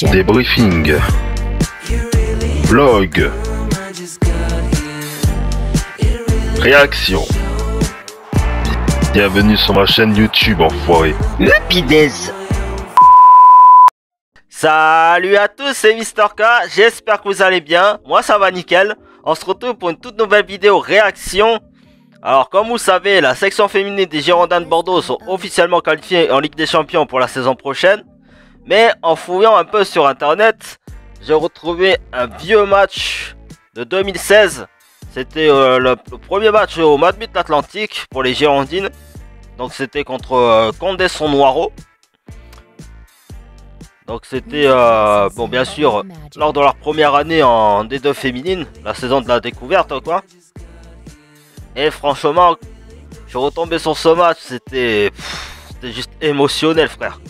Des briefings, vlogs, réactions. Bienvenue sur ma chaîne YouTube, enfoiré. Salut à tous, c'est Mister K, j'espère que vous allez bien. Moi ça va nickel. On se retrouve pour une toute nouvelle vidéo réaction. Alors comme vous savez, la section féminine des Girondins de Bordeaux sont officiellement qualifiées en Ligue des Champions pour la saison prochaine. Mais en fouillant un peu sur internet, j'ai retrouvé un vieux match de 2016. C'était le premier match au Madrid Atlantique pour les Girondines. Donc c'était contre Condé-son-Noireau. Donc c'était, bon bien sûr, lors de leur première année en D2 féminine, la saison de la découverte quoi. Et franchement, je suis retombé sur ce match, c'était juste émotionnel frère.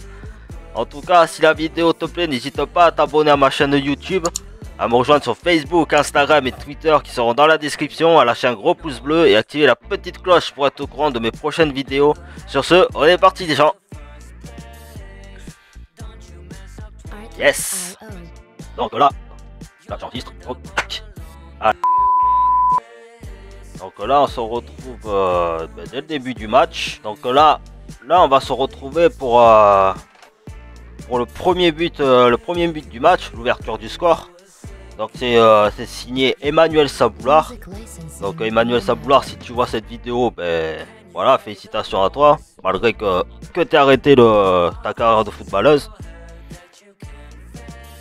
En tout cas, si la vidéo te plaît, n'hésite pas à t'abonner à ma chaîne YouTube, à me rejoindre sur Facebook, Instagram et Twitter qui seront dans la description, à lâcher un gros pouce bleu et activer la petite cloche pour être au courant de mes prochaines vidéos. Sur ce, on est parti les gens. Yes. Donc là j'enregistre. Donc là on se retrouve dès le début du match. Donc là on va se retrouver pour le premier but du match, l'ouverture du score. Donc c'est signé Emmanuel Saboulard. Donc Emmanuel Saboulard, si tu vois cette vidéo, ben voilà, félicitations à toi, malgré que tu as arrêté ta carrière de footballeuse.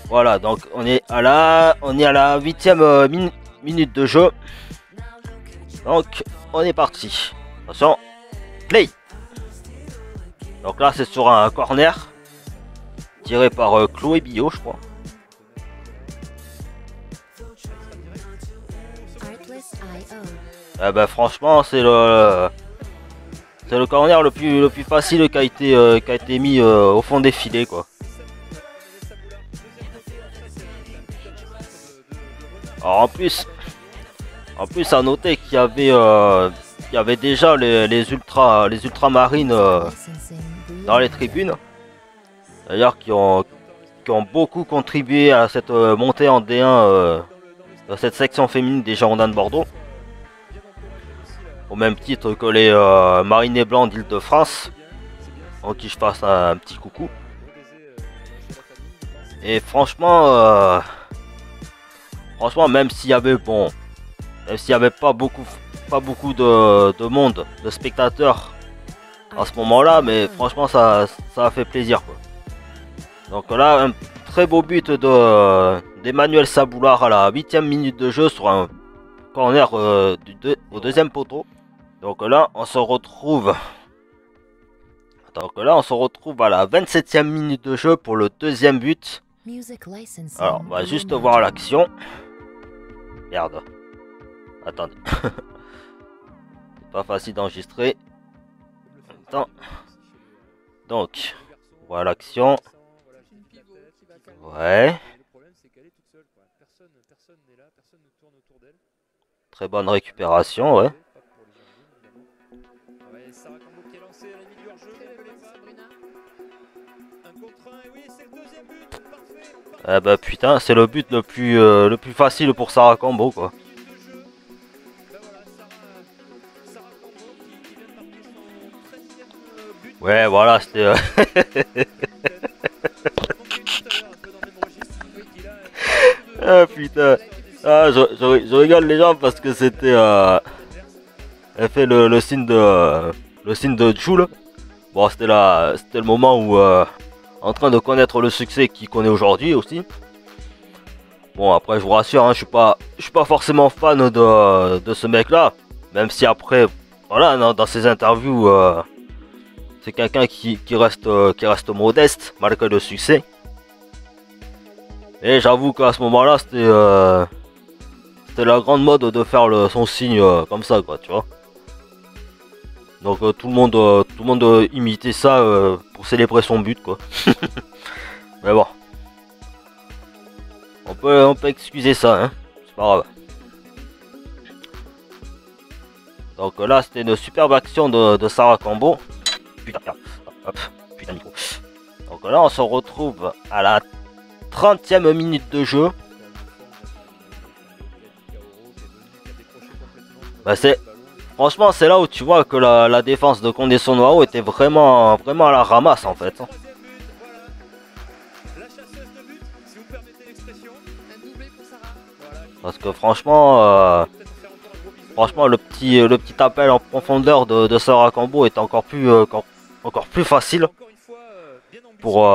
Voilà, donc on est à la 8e minute de jeu. Donc on est parti. Attention, play. Donc là c'est sur un corner tiré par Chloé Billot, je crois. Ben franchement c'est le corner le plus facile qui a été mis au fond des filets quoi. Alors en plus à noter qu'il y avait déjà les ultramarines dans les tribunes, d'ailleurs qui ont beaucoup contribué à cette montée en D1 de cette section féminine des Girondins de Bordeaux, au même titre que les Marinés Blancs d'Île-de-France, en qui je passe un petit coucou. Et franchement même s'il y avait pas beaucoup de monde, de spectateurs à ce moment-là, mais franchement ça a fait plaisir quoi. Donc là un très beau but d'Emmanuel Saboulard à la 8e minute de jeu sur un corner au deuxième poteau. Donc là on se retrouve à la 27e minute de jeu pour le deuxième but. Alors on va juste voir l'action. Merde. Attendez. C'est pas facile d'enregistrer. Attends. Donc, voilà l'action. Ouais. Très bonne récupération, ouais. Eh bah putain, c'est le but le plus facile pour Sarah Cambo quoi. Ouais voilà, c'était ah putain. Ah je rigole les gens parce que c'était elle fait le signe de Joule. Bon c'était le moment où en train de connaître le succès qu'il connaît aujourd'hui aussi. Bon après je vous rassure, hein, je suis pas forcément fan de ce mec là, même si après voilà dans ses interviews c'est quelqu'un qui reste modeste malgré le succès. Et j'avoue qu'à ce moment là c'était la grande mode de faire son signe comme ça quoi, tu vois. Donc tout le monde imitait ça pour célébrer son but quoi. Mais bon, on peut excuser ça, hein, c'est pas grave. Donc là c'était une superbe action de Sarah Cambo. Putain, hop, putain micro. Donc là on se retrouve à la 30e minute de jeu. Bah franchement, c'est là où tu vois que la défense de Condé Sonwaro était vraiment à la ramasse en fait. Parce que franchement, le petit appel en profondeur de Sarah Cambo est encore plus facile pour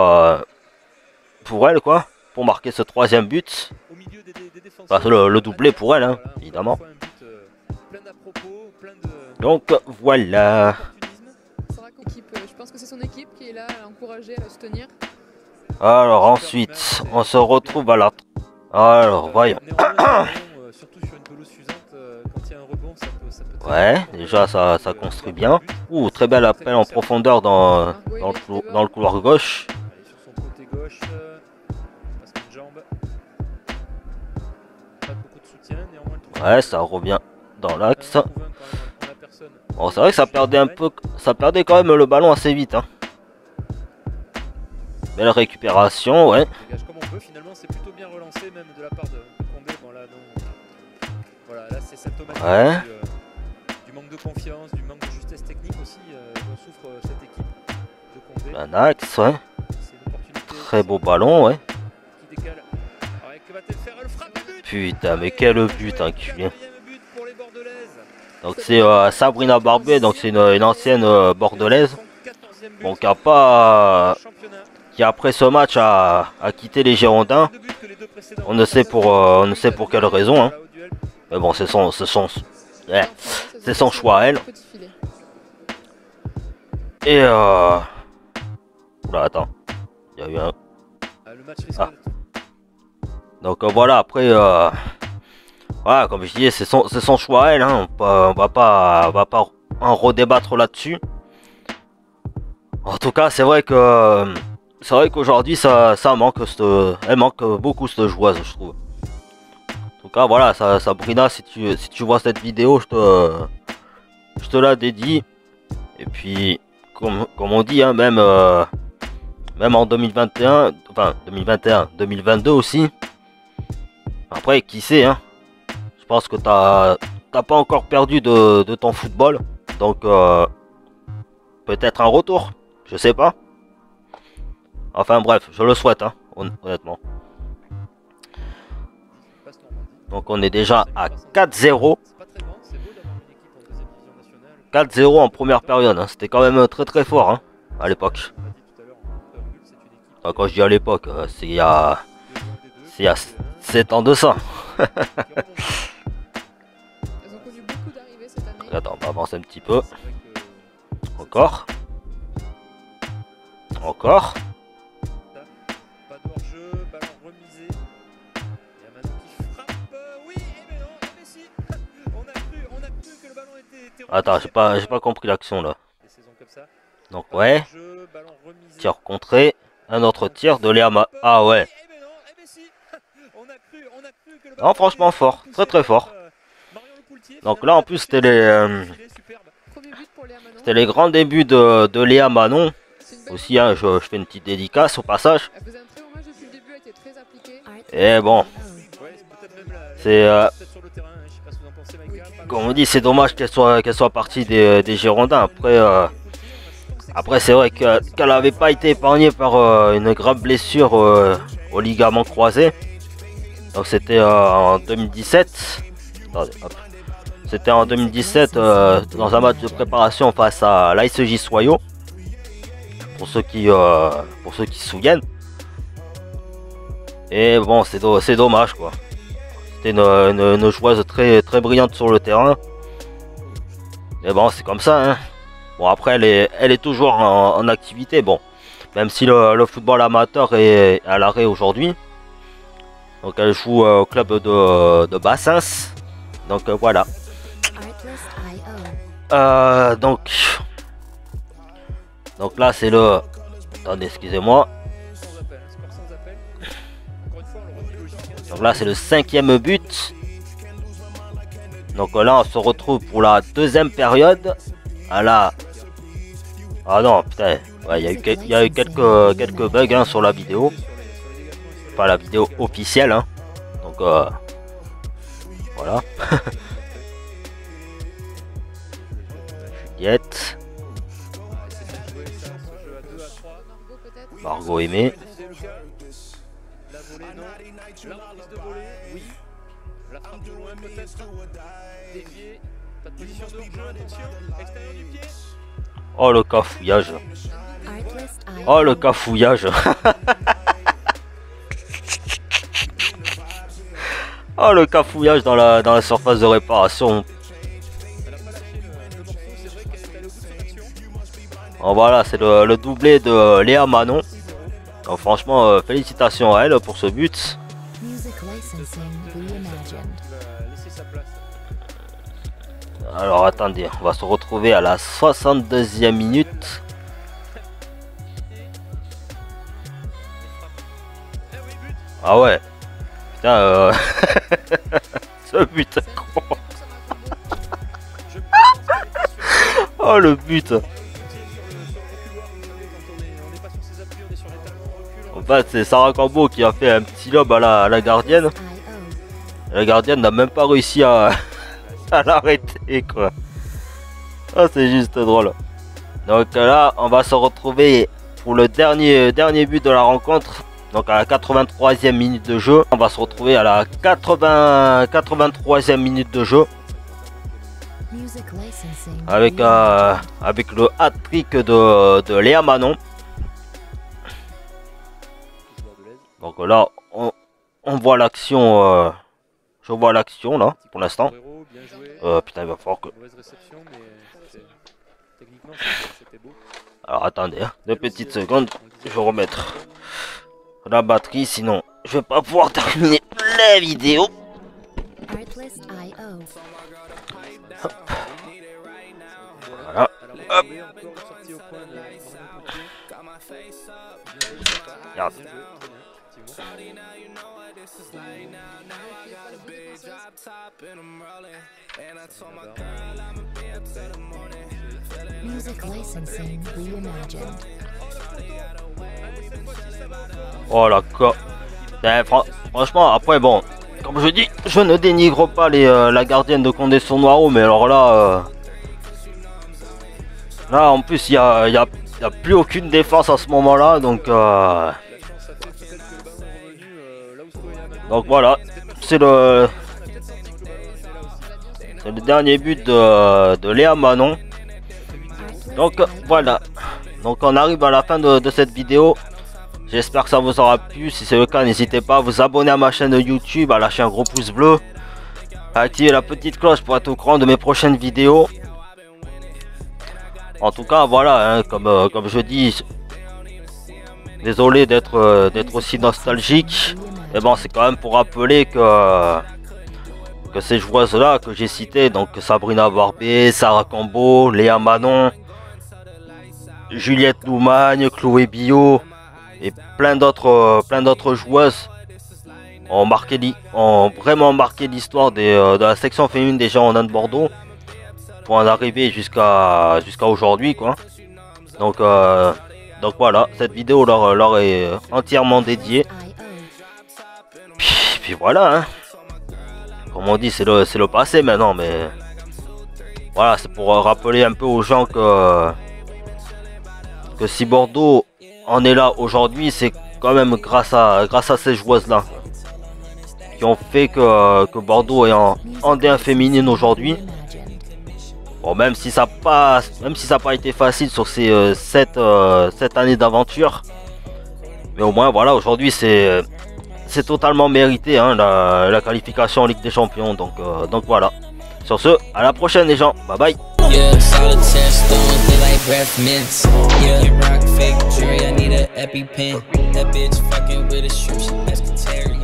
elle, quoi, pour marquer ce 3e but. Enfin, le doublé pour elle, hein, évidemment. Donc voilà. Je pense que c'est son équipe qui est là à l'encourager, à la soutenir. Alors ensuite, on se retrouve à la... Alors voyons. Ouais, déjà ça construit bien. Ouh, très bel appel en profondeur dans le couloir gauche. Ouais, ça revient dans l'axe. Bon, c'est vrai que ça perdait quand même le ballon assez vite, hein. Belle récupération, ouais. Ouais. Du manque de confiance, du manque de justesse technique aussi dont souffre cette équipe de Condé. Un axe, ouais. Très beau ballon, ouais. Putain, mais quel but, enculé. Donc c'est Sabrina Barbet, donc c'est une ancienne bordelaise. Bon, qui après ce match a quitté les Girondins. On ne sait pour quelle raison, hein. Mais bon, c'est son choix à elle. Et oula, attends. Il y a eu un... Ah. Donc voilà, après voilà, comme je disais, c'est son choix à elle, hein. On va pas en redébattre là-dessus. En tout cas, c'est vrai qu'aujourd'hui ça manque elle manque beaucoup cette joueuse, je trouve. En tout cas, voilà, Sabrina, si tu vois cette vidéo, je te la dédie. Et puis comme on dit, hein, même en 2021, enfin 2022 aussi. Après, qui sait, hein. Je pense que t'as pas encore perdu de ton football. Donc peut-être un retour. Je sais pas. Enfin bref, je le souhaite, hein, honnêtement. Donc on est déjà à 4-0. 4-0 en première période, hein. C'était quand même très fort, hein, à l'époque. Enfin, quand je dis à l'époque, c'est il y a 7 ans de ça. Attends, on va avancer un petit peu. Encore. Encore. Attends, j'ai pas compris l'action là. Donc ouais. Tir contré. Un autre tir de Léa Ma... Ah ouais. Non, franchement fort. Très fort. Donc là en plus c'était les grands débuts de Léa Manon. Aussi, hein, je fais une petite dédicace au passage. Et bon. C'est... comme on dit, c'est dommage qu'elle soit partie des Girondins. Après c'est vrai qu'elle n'avait pas été épargnée par une grave blessure au ligament croisé. Donc c'était en 2017. Attendez, hop. C'était en 2017 dans un match de préparation face à l'ASJ Soyo. Pour ceux qui se souviennent. Et bon, c'est dommage, quoi. C'était une joueuse très brillante sur le terrain. Et bon, c'est comme ça, hein. Bon, après, elle est toujours en activité. Bon, même si le football amateur est à l'arrêt aujourd'hui. Donc, elle joue au club de Bassins. Donc, voilà. Donc là, c'est le... Attendez, excusez-moi. Donc là, c'est le 5e but. Donc là, on se retrouve pour la 2e période. Ah là... Ah non, putain. Ouais, il y a eu quelques bugs, hein, sur la vidéo. pas la vidéo officielle, hein. Donc voilà. Juliette, Margot Aimé. La volée, non. La reprise de volée, oui. La frappe de loin, peut-être. Dévié. Pas de position de jeu, attention. Extérieur du pied. Oh le cafouillage. Oh le cafouillage. Oh le cafouillage dans la surface de réparation. Elle a pas lâché le morceau, c'est vrai qu'elle est allée au bout de son action. Oh, voilà, c'est le doublé de Léa Manon. Donc, franchement, félicitations à elle pour ce but. Music licensing reimagined. Qui va laisser sa place. Alors attendez, on va se retrouver à la 62e minute. Ah ouais. Putain, ce but. Oh le but. En fait, c'est Sarah Cambo qui a fait un petit lob à la gardienne. La gardienne n'a même pas réussi à l'arrêter, quoi. Ah, c'est juste drôle. Donc là, on va se retrouver pour le dernier but de la rencontre. Donc à la 83e minute de jeu. On va se retrouver à la 83e minute de jeu. Avec le hat-trick de Léa Manon. Donc là, on voit l'action. Je vois l'action là, pour l'instant. Putain, il va falloir que... Alors attendez, hein, 2 petites secondes. Je vais remettre la batterie, sinon je vais pas pouvoir terminer la vidéo. Hop. Voilà. Hop. Regarde. Music licensing reimagined. Oh la co... Franchement, après bon, comme je dis, je ne dénigre pas la gardienne de Condé-sur-Noireau, mais alors là... Là en plus il y a plus aucune défense à ce moment-là, donc... Donc voilà, c'est le dernier but de Léa Manon. Donc voilà, donc on arrive à la fin de cette vidéo. J'espère que ça vous aura plu. Si c'est le cas, n'hésitez pas à vous abonner à ma chaîne YouTube, à lâcher un gros pouce bleu, à activer la petite cloche pour être au courant de mes prochaines vidéos. En tout cas voilà, hein, comme je dis, désolé d'être aussi nostalgique. Mais bon, c'est quand même pour rappeler que ces joueuses là que j'ai citées, donc Sabrina Barbé, Sarah Cambo, Léa Manon, Juliette Loumagne, Chloé Billot et plein d'autres joueuses ont vraiment marqué l'histoire de la section féminine des Girondins de Bordeaux pour en arriver jusqu'à aujourd'hui, quoi. Donc voilà, cette vidéo leur est entièrement dédiée. Puis voilà, hein. Comme on dit, c'est le passé maintenant, mais voilà, c'est pour rappeler un peu aux gens que si Bordeaux en est là aujourd'hui, c'est quand même grâce à ces joueuses-là qui ont fait que Bordeaux est en D1 féminine aujourd'hui. Bon, même si ça n'a pas été facile sur ces 7 années d'aventure, mais au moins voilà, aujourd'hui c'est totalement mérité, hein, la qualification en Ligue des Champions. Donc voilà. Sur ce, à la prochaine les gens. Bye bye. Yeah, solitaire stones, they like breath mints. Yeah, you rock fake jewelry, I need a EpiPen. That bitch fucking with a shrimp, she pescatarian.